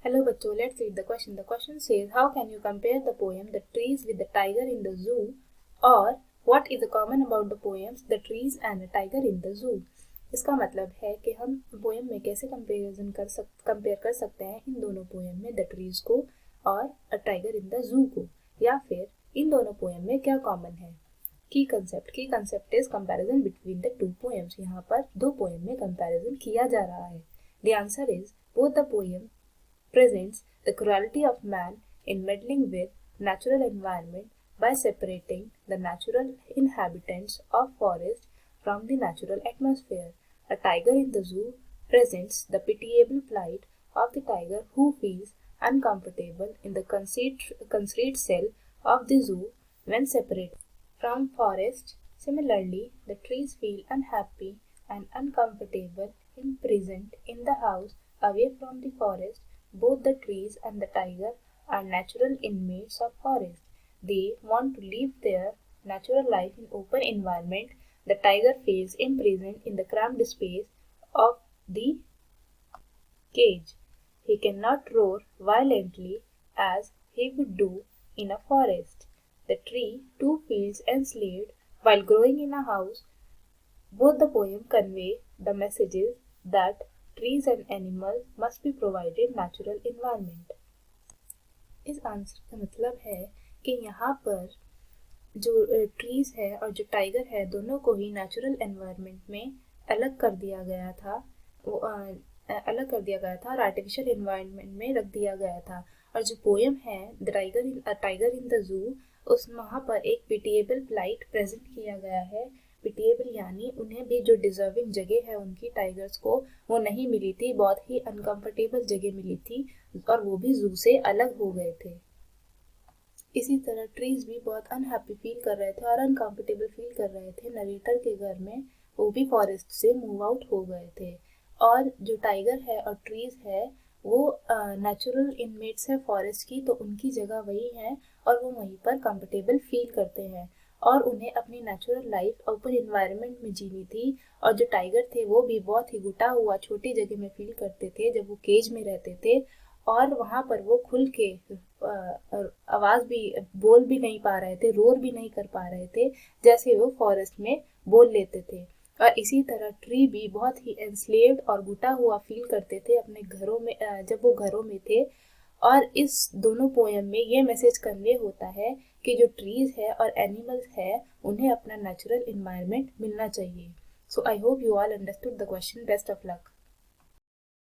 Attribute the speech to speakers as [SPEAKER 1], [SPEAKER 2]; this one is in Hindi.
[SPEAKER 1] Hello बच्चों, let's read the question. The question says, how can you compare the poem The Trees with the Tiger in the Zoo? Or what is the common about the poems The Trees and the Tiger in the Zoo? इसका मतलब है कि हम पोएम में कैसे कंपेयर कर सकते हैं इन दोनों पोएम में द ट्रीज को और a tiger in the zoo को, या फिर इन दोनों पोएम में क्या कॉमन है। की concept is comparison between the two poems. यहाँ पर दो पोएम में कंपैरिजन किया जा रहा है। The answer is both the poem presents the cruelty of man in meddling with natural environment by separating the natural inhabitants of forest from the natural atmosphere. A tiger in the zoo presents the pitiable plight of the tiger who feels uncomfortable in the concrete cell of the zoo when separated from forest. Similarly, the trees feel unhappy and uncomfortable imprisoned in the house away from the forest. Both the trees and the tiger are natural inmates of forest. They want to live their natural life in open environment. The tiger feels imprisoned in the cramped space of the cage. He cannot roar violently as he would do in a forest. The tree too feels enslaved while growing in a house. Both the poem convey the messages that trees and animals must be provided natural environment. इस आंसर का मतलब है कि यहाँ पर जो ट्रीज है और जो टाइगर है दोनों को ही नेचुरल एनवायरनमेंट में अलग कर दिया गया था, और आर्टिफिशियल एनवायरनमेंट में रख दिया गया था। और जो पोएम है the tiger in the zoo, उस वहाँ पर एक पिटिएबल प्लाइट प्रेजेंट किया गया है। पिटिएबल यानी उन्हें भी जो डिजर्विंग जगह है उनकी टाइगर्स को वो नहीं मिली थी, बहुत ही अनकंफर्टेबल जगह मिली थी और वो भी जू से अलग हो गए थे। इसी तरह ट्रीज भी बहुत अनहैप्पी फील कर रहे थे और अनकंफर्टेबल फील कर रहे थे नरेटर के घर में, वो भी फॉरेस्ट से मूव आउट हो गए थे। और जो टाइगर है और ट्रीज है वो नेचुरल इनमेट्स है फॉरेस्ट की, तो उनकी जगह वही है और वो वहीं पर कंफर्टेबल फील करते हैं और उन्हें अपनी नेचुरल लाइफ ओपन इन्वायरमेंट में जीनी थी। और जो टाइगर थे वो भी बहुत ही घुटा हुआ छोटी जगह में फील करते थे जब वो केज में रहते थे, और वहाँ पर वो खुल के आवाज़ भी बोल भी नहीं पा रहे थे, रोर भी नहीं कर पा रहे थे जैसे वो फॉरेस्ट में बोल लेते थे। और इसी तरह ट्री भी बहुत ही एंस्लेव्ड और घुटा हुआ फील करते थे अपने घरों में जब वो घरों में थे। और इस दोनों पोएम में ये मैसेज कन्वे होता है कि जो ट्रीज है और एनिमल्स है उन्हें अपना नेचुरल इन्वायरमेंट मिलना चाहिए। So I hope you all understood the question. Best of luck.